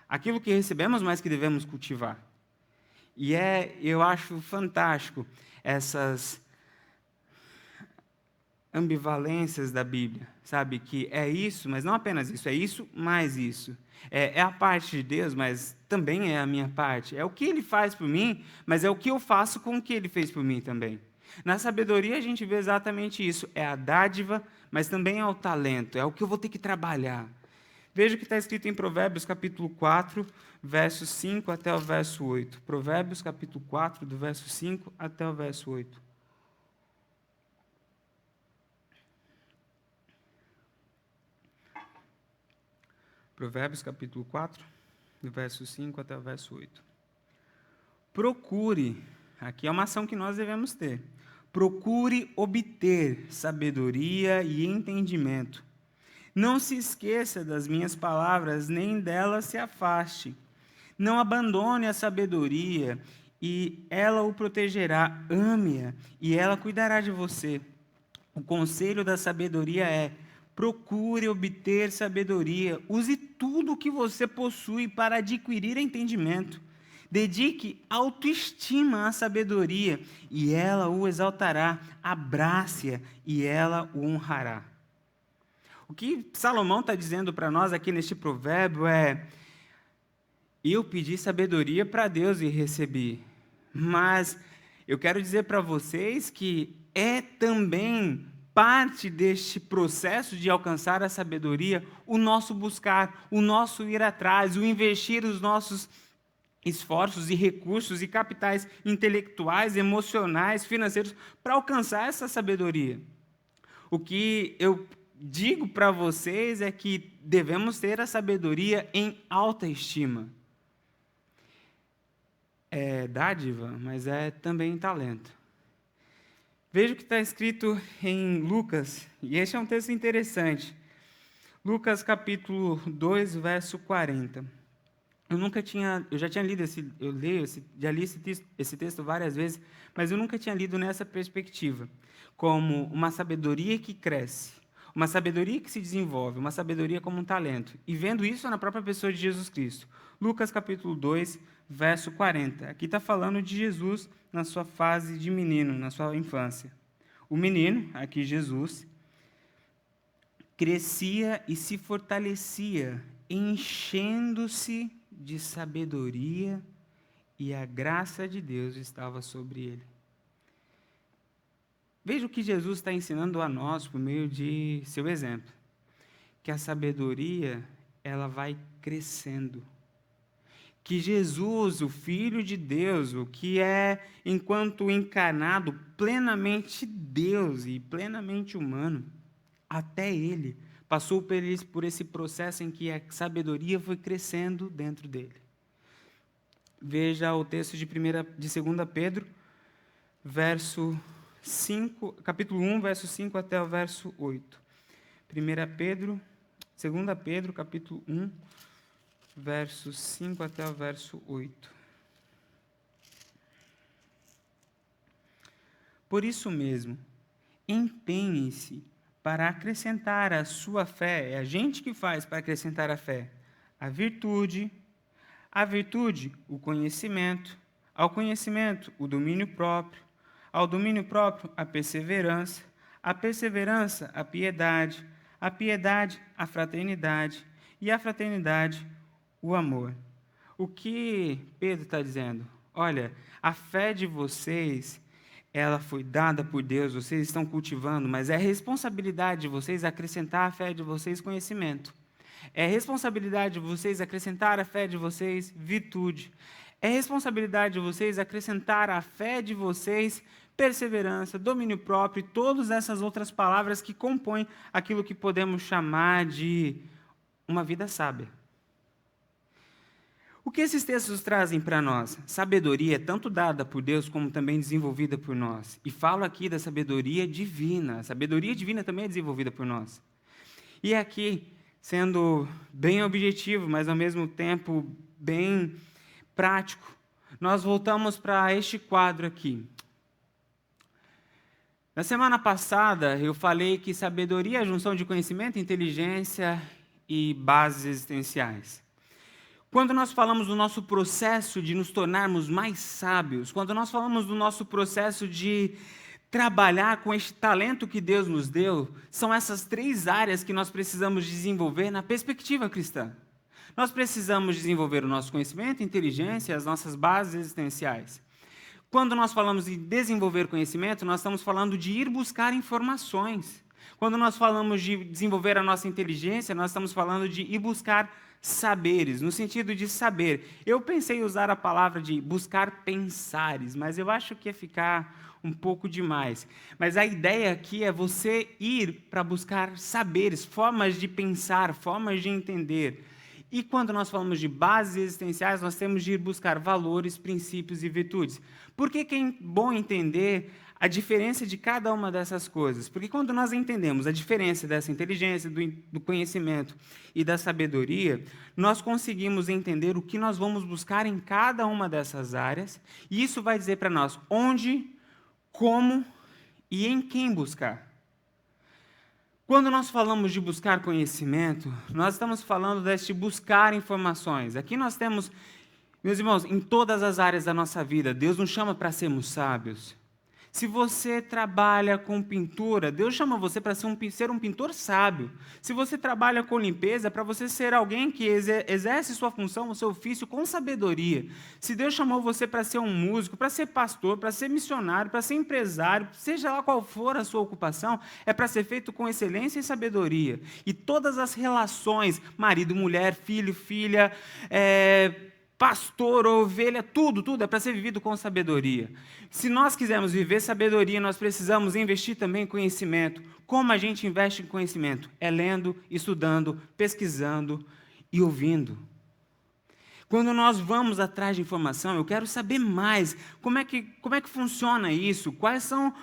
Aquilo que recebemos, mas que devemos cultivar. E eu acho fantástico essas ambivalências da Bíblia, sabe? Que é isso, mas não apenas isso, é isso mais isso. É a parte de Deus, mas também é a minha parte. É o que Ele faz por mim, mas é o que eu faço com o que Ele fez por mim também. Na sabedoria a gente vê exatamente isso. É a dádiva, mas também é o talento. É o que eu vou ter que trabalhar. Veja o que está escrito em Provérbios capítulo 4, versos 5 até o verso 8. Provérbios capítulo 4, do verso 5 até o verso 8. Provérbios capítulo 4, do verso 5 até o verso 8. Procure, aqui é uma ação que nós devemos ter, procure obter sabedoria e entendimento. Não se esqueça das minhas palavras, nem delas se afaste. Não abandone a sabedoria, e ela o protegerá. Ame-a, e ela cuidará de você. O conselho da sabedoria é: procure obter sabedoria. Use tudo o que você possui para adquirir entendimento. Dedique autoestima à sabedoria, e ela o exaltará. Abrace-a, e ela o honrará. O que Salomão está dizendo para nós aqui neste provérbio é: eu pedi sabedoria para Deus e recebi. Mas eu quero dizer para vocês que é também parte deste processo de alcançar a sabedoria o nosso buscar, o nosso ir atrás, o investir os nossos esforços e recursos e capitais intelectuais, emocionais, financeiros para alcançar essa sabedoria. O que eu digo para vocês é que devemos ter a sabedoria em alta estima. É dádiva, mas é também talento. Veja o que está escrito em Lucas, e este é um texto interessante. Lucas capítulo 2, verso 40. Eu já tinha lido já li esse texto várias vezes, mas eu nunca tinha lido nessa perspectiva, como uma sabedoria que cresce, uma sabedoria que se desenvolve, uma sabedoria como um talento. E vendo isso na própria pessoa de Jesus Cristo. Lucas capítulo 2, verso 40. Aqui está falando de Jesus na sua fase de menino, na sua infância. O menino, aqui Jesus, crescia e se fortalecia, enchendo-se de sabedoria, e a graça de Deus estava sobre ele. Veja o que Jesus está ensinando a nós por meio de seu exemplo. Que a sabedoria, ela vai crescendo. Que Jesus, o Filho de Deus, o que é, enquanto encarnado, plenamente Deus e plenamente humano, até ele passou por esse processo em que a sabedoria foi crescendo dentro dele. Veja o texto de 2 Pedro, capítulo 1, verso 5 até o verso 8. 2 Pedro, capítulo 1, versos 5 até o verso 8. Por isso mesmo, empenhem-se para acrescentar à sua fé, é a gente que faz para acrescentar a fé, a virtude, o conhecimento, ao conhecimento, o domínio próprio, ao domínio próprio, a perseverança, a piedade, a fraternidade, e a fraternidade, o amor. O que Pedro está dizendo? Olha, a fé de vocês, ela foi dada por Deus, vocês estão cultivando, mas é responsabilidade de vocês acrescentar à fé de vocês conhecimento. É responsabilidade de vocês acrescentar à fé de vocês virtude. É responsabilidade de vocês acrescentar à fé de vocês perseverança, domínio próprio e todas essas outras palavras que compõem aquilo que podemos chamar de uma vida sábia. O que esses textos trazem para nós? Sabedoria, tanto dada por Deus como também desenvolvida por nós. E falo aqui da sabedoria divina. A sabedoria divina também é desenvolvida por nós. E aqui, sendo bem objetivo, mas ao mesmo tempo bem prático, nós voltamos para este quadro aqui. Na semana passada, eu falei que sabedoria é a junção de conhecimento, inteligência e bases existenciais. Quando nós falamos do nosso processo de nos tornarmos mais sábios, quando nós falamos do nosso processo de trabalhar com este talento que Deus nos deu, são essas 3 áreas que nós precisamos desenvolver na perspectiva cristã. Nós precisamos desenvolver o nosso conhecimento, inteligência, as nossas bases existenciais. Quando nós falamos de desenvolver conhecimento, nós estamos falando de ir buscar informações. Quando nós falamos de desenvolver a nossa inteligência, nós estamos falando de ir buscar saberes, no sentido de saber. Eu pensei em usar a palavra de buscar pensares, mas eu acho que ia ficar um pouco demais. Mas a ideia aqui é você ir para buscar saberes, formas de pensar, formas de entender. E quando nós falamos de bases existenciais, nós temos de ir buscar valores, princípios e virtudes. Por que é bom entender a diferença de cada uma dessas coisas? Porque quando nós entendemos a diferença dessa inteligência, do conhecimento e da sabedoria, nós conseguimos entender o que nós vamos buscar em cada uma dessas áreas, e isso vai dizer para nós onde, como e em quem buscar. Quando nós falamos de buscar conhecimento, nós estamos falando deste buscar informações. Aqui nós temos, meus irmãos, em todas as áreas da nossa vida, Deus nos chama para sermos sábios. Se você trabalha com pintura, Deus chama você para ser um pintor sábio. Se você trabalha com limpeza, para você ser alguém que exerce sua função, o seu ofício com sabedoria. Se Deus chamou você para ser um músico, para ser pastor, para ser missionário, para ser empresário, seja lá qual for a sua ocupação, é para ser feito com excelência e sabedoria. E todas as relações, marido, mulher, filho, filha, pastor, ovelha, tudo é para ser vivido com sabedoria. Se nós quisermos viver sabedoria, nós precisamos investir também em conhecimento. Como a gente investe em conhecimento? É lendo, estudando, pesquisando e ouvindo. Quando nós vamos atrás de informação, eu quero saber mais. Como é que funciona isso? Quais são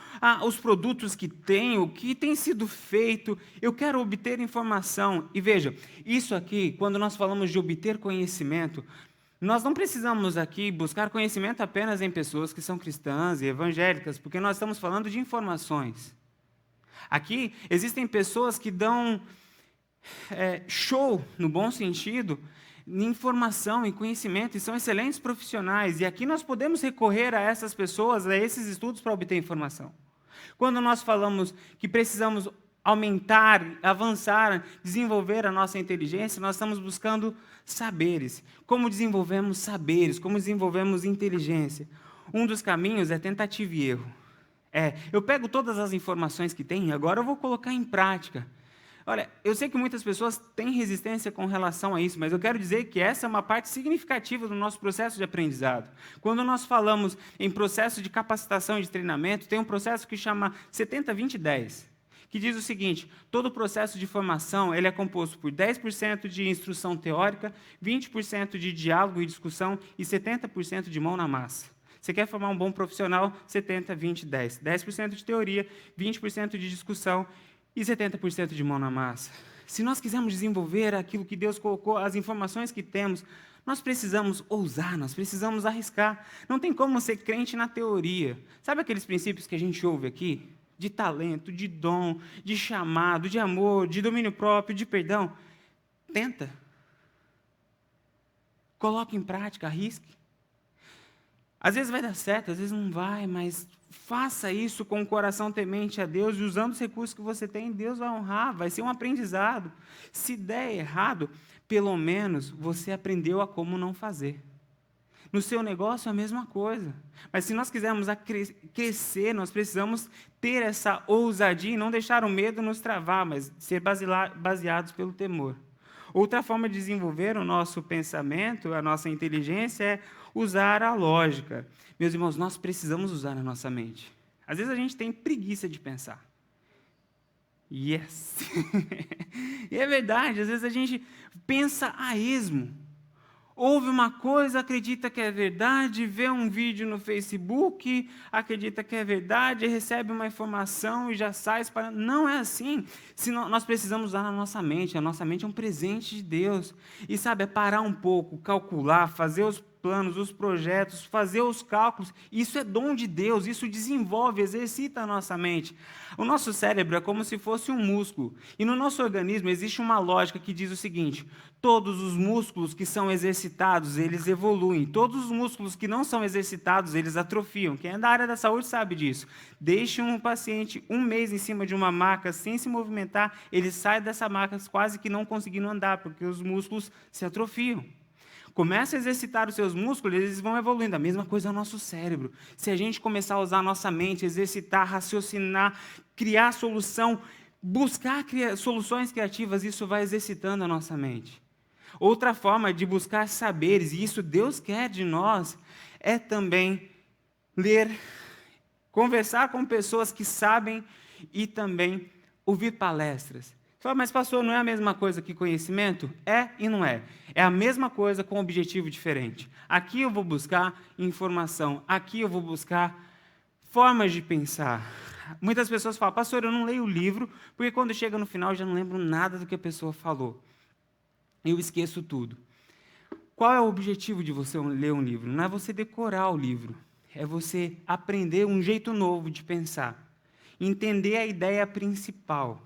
os produtos que tem? O que tem sido feito? Eu quero obter informação. E veja, isso aqui, quando nós falamos de obter conhecimento, nós não precisamos aqui buscar conhecimento apenas em pessoas que são cristãs e evangélicas, porque nós estamos falando de informações. Aqui existem pessoas que dão show, no bom sentido, em informação e conhecimento, e são excelentes profissionais. E aqui nós podemos recorrer a essas pessoas, a esses estudos para obter informação. Quando nós falamos que precisamos aumentar, avançar, desenvolver a nossa inteligência, nós estamos buscando saberes. Como desenvolvemos saberes? Como desenvolvemos inteligência? Um dos caminhos é tentativa e erro. Eu pego todas as informações que tem e agora eu vou colocar em prática. Olha, eu sei que muitas pessoas têm resistência com relação a isso, mas eu quero dizer que essa é uma parte significativa do nosso processo de aprendizado. Quando nós falamos em processo de capacitação e de treinamento, tem um processo que chama 70-20-10. Que diz o seguinte: todo o processo de formação ele é composto por 10% de instrução teórica, 20% de diálogo e discussão e 70% de mão na massa. Você quer formar um bom profissional? 70, 20, 10. 10% de teoria, 20% de discussão e 70% de mão na massa. Se nós quisermos desenvolver aquilo que Deus colocou, as informações que temos, Nós precisamos ousar, nós precisamos arriscar. Não tem como ser crente na teoria. Sabe aqueles princípios que a gente ouve aqui? De talento, de dom, de chamado, de amor, de domínio próprio, de perdão. Tenta. Coloque em prática, arrisque. Às vezes vai dar certo, às vezes não vai, mas faça isso com o coração temente a Deus e usando os recursos que você tem, Deus vai honrar, vai ser um aprendizado. Se der errado, pelo menos você aprendeu a como não fazer. No seu negócio é a mesma coisa. Mas se nós quisermos crescer, nós precisamos ter essa ousadia e não deixar o medo nos travar, mas ser baseados pelo temor. Outra forma de desenvolver o nosso pensamento, a nossa inteligência, é usar a lógica. Meus irmãos, nós precisamos usar a nossa mente. Às vezes a gente tem preguiça de pensar. Yes! E é verdade, às vezes a gente pensa a esmo. Ouve uma coisa, acredita que é verdade, vê um vídeo no Facebook, acredita que é verdade, recebe uma informação e já sai espalhando. Não é assim. Nós precisamos usar a nossa mente é um presente de Deus. E sabe, é parar um pouco, calcular, fazer os planos, os projetos, fazer os cálculos. Isso é dom de Deus, isso desenvolve, exercita a nossa mente. O nosso cérebro é como se fosse um músculo. E no nosso organismo existe uma lógica que diz o seguinte: todos os músculos que são exercitados, eles evoluem. Todos os músculos que não são exercitados, eles atrofiam. Quem é da área da saúde sabe disso. Deixe um paciente 1 mês em cima de uma maca sem se movimentar, ele sai dessa maca quase que não conseguindo andar, porque os músculos se atrofiam. Começa a exercitar os seus músculos, eles vão evoluindo. A mesma coisa é o nosso cérebro. Se a gente começar a usar a nossa mente, exercitar, raciocinar, criar solução, buscar soluções criativas, isso vai exercitando a nossa mente. Outra forma de buscar saberes, e isso Deus quer de nós, é também ler, conversar com pessoas que sabem e também ouvir palestras. Você fala, mas pastor, não é a mesma coisa que conhecimento? É e não é. É a mesma coisa com um objetivo diferente. Aqui eu vou buscar informação, aqui eu vou buscar formas de pensar. Muitas pessoas falam, pastor, eu não leio o livro, porque quando chega no final eu já não lembro nada do que a pessoa falou. Eu esqueço tudo. Qual é o objetivo de você ler um livro? Não é você decorar o livro, é você aprender um jeito novo de pensar, entender a ideia principal.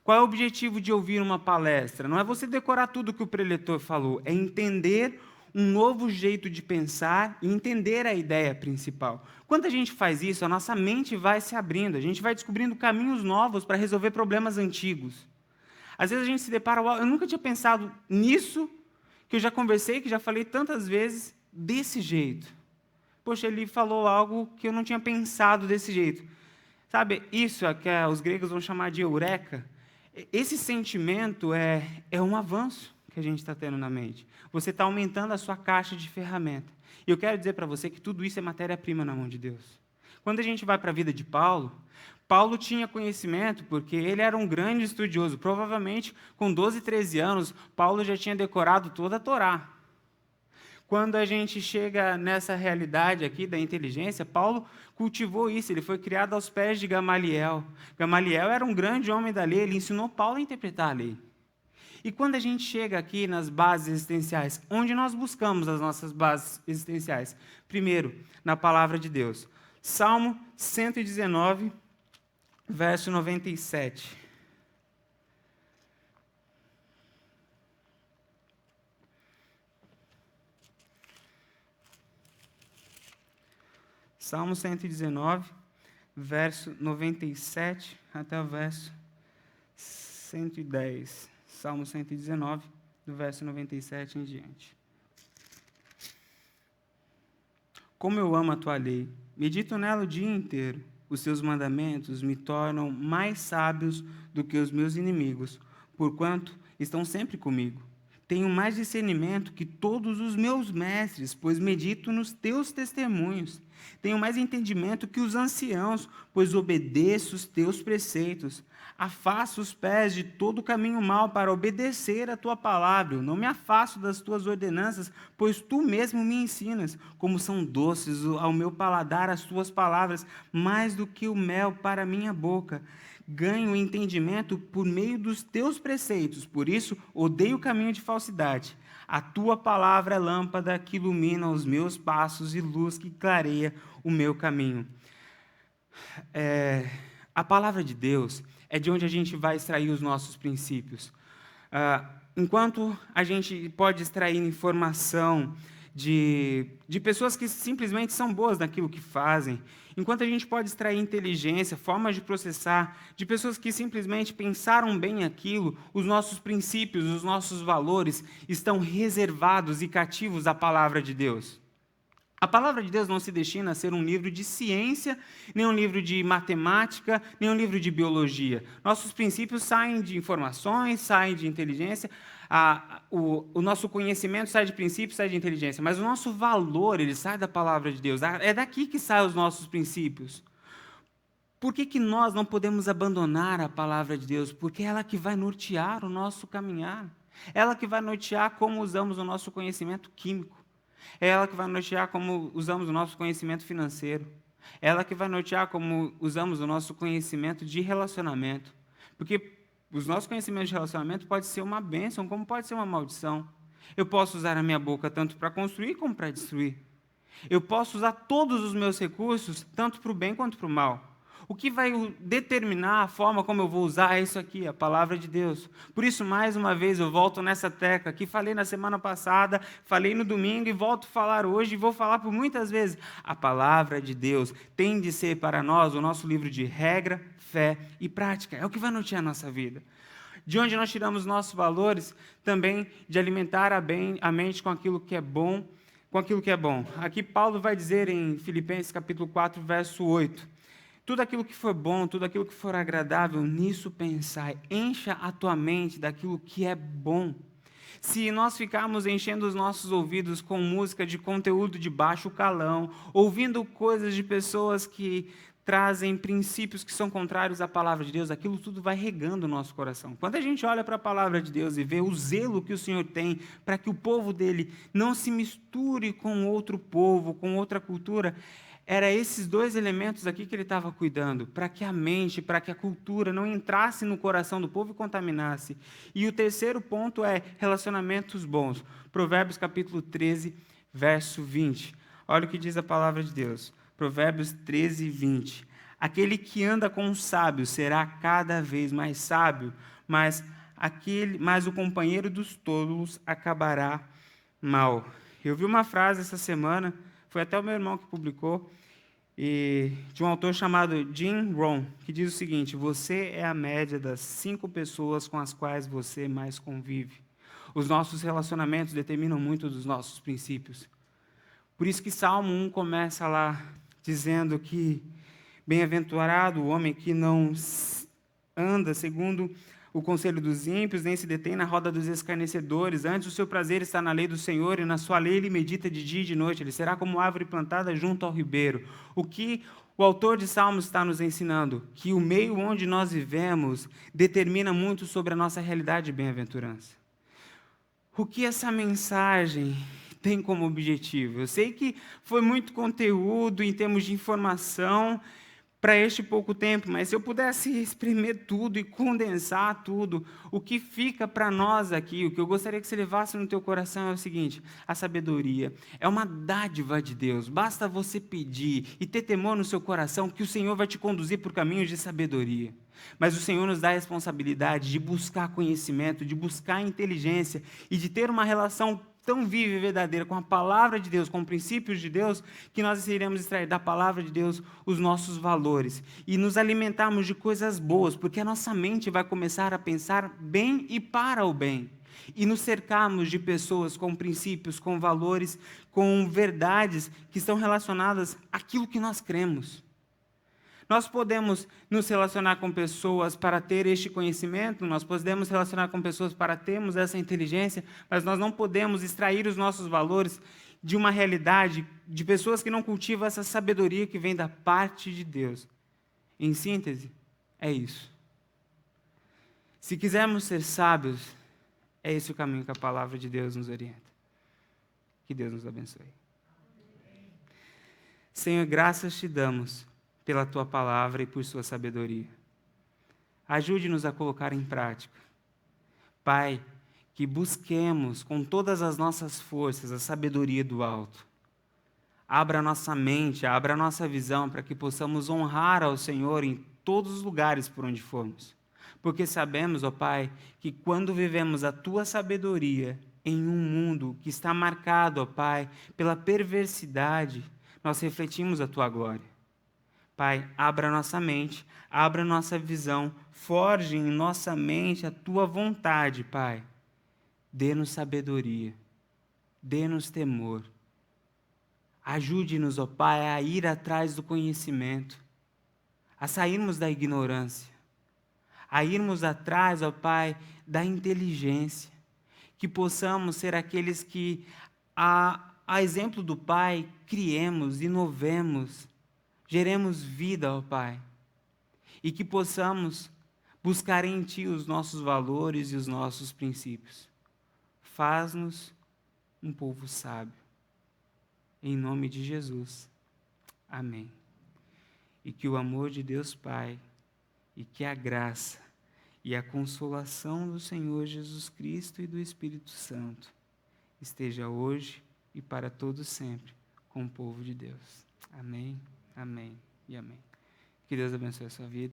Qual é o objetivo de ouvir uma palestra? Não é você decorar tudo que o preletor falou, é entender um novo jeito de pensar e entender a ideia principal. Quando a gente faz isso, a nossa mente vai se abrindo, a gente vai descobrindo caminhos novos para resolver problemas antigos. Às vezes a gente se depara, eu nunca tinha pensado nisso, que eu já conversei, que já falei tantas vezes, desse jeito. Poxa, ele falou algo que eu não tinha pensado desse jeito. Sabe, isso é que os gregos vão chamar de eureka. Esse sentimento é um avanço que a gente está tendo na mente. Você está aumentando a sua caixa de ferramenta. E eu quero dizer para você que tudo isso é matéria-prima na mão de Deus. Quando a gente vai para a vida de Paulo, Paulo tinha conhecimento porque ele era um grande estudioso. Provavelmente, com 12, 13 anos, Paulo já tinha decorado toda a Torá. Quando a gente chega nessa realidade aqui da inteligência, Paulo cultivou isso, ele foi criado aos pés de Gamaliel. Gamaliel era um grande homem da lei, ele ensinou Paulo a interpretar a lei. E quando a gente chega aqui nas bases existenciais, onde nós buscamos as nossas bases existenciais? Primeiro, na palavra de Deus. Salmo 119, verso 97. Salmo 119, verso 97 até o verso 110. Salmo 119, do verso 97 em diante. Como eu amo a tua lei, medito nela o dia inteiro. Os teus mandamentos me tornam mais sábios do que os meus inimigos, porquanto estão sempre comigo. Tenho mais discernimento que todos os meus mestres, pois medito nos teus testemunhos. Tenho mais entendimento que os anciãos, pois obedeço os teus preceitos. Afasto os pés de todo caminho mau para obedecer a tua palavra. Eu não me afasto das tuas ordenanças, pois tu mesmo me ensinas. Como são doces ao meu paladar as tuas palavras, mais do que o mel para a minha boca. ganho entendimento por meio dos teus preceitos. Por isso, odeio o caminho de falsidade. A tua palavra é lâmpada que ilumina os meus passos e luz que clareia o meu caminho. A palavra de Deus é de onde a gente vai extrair os nossos princípios. Enquanto a gente pode extrair informação de pessoas que simplesmente são boas naquilo que fazem, enquanto a gente pode extrair inteligência, formas de processar, de pessoas que simplesmente pensaram bem aquilo, os nossos princípios, os nossos valores estão reservados e cativos à palavra de Deus. A palavra de Deus não se destina a ser um livro de ciência, nem um livro de matemática, nem um livro de biologia. Nossos princípios saem de informações, saem de inteligência, o nosso conhecimento sai de princípios, sai de inteligência, mas o nosso valor, ele sai da palavra de Deus. É daqui que saem os nossos princípios. Por que nós não podemos abandonar a palavra de Deus? Porque é ela que vai nortear o nosso caminhar. É ela que vai nortear como usamos o nosso conhecimento químico. É ela que vai nortear como usamos o nosso conhecimento financeiro. É ela que vai nortear como usamos o nosso conhecimento de relacionamento. Porque os nossos conhecimentos de relacionamento podem ser uma bênção, como pode ser uma maldição. Eu posso usar a minha boca tanto para construir como para destruir. Eu posso usar todos os meus recursos, tanto para o bem quanto para o mal. O que vai determinar a forma como eu vou usar é isso aqui, a palavra de Deus. Por isso, mais uma vez, eu volto nessa tecla que falei na semana passada, falei no domingo e volto a falar hoje e vou falar por muitas vezes. A palavra de Deus tem de ser para nós o nosso livro de regra, fé e prática. É o que vai nortear a nossa vida. De onde nós tiramos nossos valores, também de alimentar a mente com aquilo que é bom, Aqui Paulo vai dizer em Filipenses capítulo 4, verso 8, tudo aquilo que for bom, tudo aquilo que for agradável, nisso pensai, encha a tua mente daquilo que é bom. Se nós ficarmos enchendo os nossos ouvidos com música de conteúdo de baixo calão, ouvindo coisas de pessoas que trazem princípios que são contrários à palavra de Deus, aquilo tudo vai regando o nosso coração. Quando a gente olha para a palavra de Deus e vê o zelo que o Senhor tem para que o povo dele não se misture com outro povo, com outra cultura, era esses dois elementos aqui que ele estava cuidando, para que a mente, para que a cultura não entrasse no coração do povo e contaminasse. E o terceiro ponto é relacionamentos bons. Provérbios capítulo 13, verso 20. Olha o que diz a palavra de Deus. Provérbios 13, 20. Aquele que anda com os sábios será cada vez mais sábio, mas o companheiro dos tolos acabará mal. Eu vi uma frase essa semana, foi até o meu irmão que publicou, de um autor chamado Jim Rohn, que diz o seguinte: você é a média das 5 pessoas com as quais você mais convive. Os nossos relacionamentos determinam muito dos nossos princípios. Por isso que Salmo 1 começa lá, dizendo que bem-aventurado o homem que não anda segundo o conselho dos ímpios, nem se detém na roda dos escarnecedores. Antes o seu prazer está na lei do Senhor, e na sua lei ele medita de dia e de noite. Ele será como árvore plantada junto ao ribeiro. O que o autor de Salmos está nos ensinando? Que o meio onde nós vivemos determina muito sobre a nossa realidade de bem-aventurança. O que essa mensagem tem como objetivo? Eu sei que foi muito conteúdo em termos de informação para este pouco tempo, mas se eu pudesse exprimir tudo e condensar tudo, o que fica para nós aqui, o que eu gostaria que você levasse no teu coração é o seguinte: a sabedoria é uma dádiva de Deus, basta você pedir e ter temor no seu coração que o Senhor vai te conduzir por caminhos de sabedoria. Mas o Senhor nos dá a responsabilidade de buscar conhecimento, de buscar inteligência e de ter uma relação tão viva e verdadeira com a palavra de Deus, com os princípios de Deus, que nós iremos extrair da palavra de Deus os nossos valores e nos alimentarmos de coisas boas, porque a nossa mente vai começar a pensar bem e para o bem. E nos cercarmos de pessoas com princípios, com valores, com verdades que estão relacionadas àquilo que nós cremos. Nós podemos nos relacionar com pessoas para ter este conhecimento, nós podemos relacionar com pessoas para termos essa inteligência, mas nós não podemos extrair os nossos valores de uma realidade de pessoas que não cultivam essa sabedoria que vem da parte de Deus. Em síntese, é isso. Se quisermos ser sábios, é esse o caminho que a palavra de Deus nos orienta. Que Deus nos abençoe. Senhor, graças te damos pela tua palavra e por sua sabedoria. Ajude-nos a colocar em prática. Pai, que busquemos com todas as nossas forças a sabedoria do alto. Abra a nossa mente, abra a nossa visão para que possamos honrar ao Senhor em todos os lugares por onde formos. Porque sabemos, ó Pai, que quando vivemos a Tua sabedoria em um mundo que está marcado, ó Pai, pela perversidade, nós refletimos a Tua glória. Pai, abra nossa mente, abra nossa visão, forge em nossa mente a Tua vontade, Pai. Dê-nos sabedoria, dê-nos temor. Ajude-nos, ó Pai, a ir atrás do conhecimento, a sairmos da ignorância, a irmos atrás, ó Pai, da inteligência, que possamos ser aqueles que, a exemplo do Pai, criemos, inovemos, geremos vida, ó Pai, e que possamos buscar em Ti os nossos valores e os nossos princípios. Faz-nos um povo sábio. Em nome de Jesus. Amém. E que o amor de Deus Pai, e que a graça e a consolação do Senhor Jesus Cristo e do Espírito Santo esteja hoje e para todos sempre com o povo de Deus. Amém, amém e amém. Que Deus abençoe a sua vida.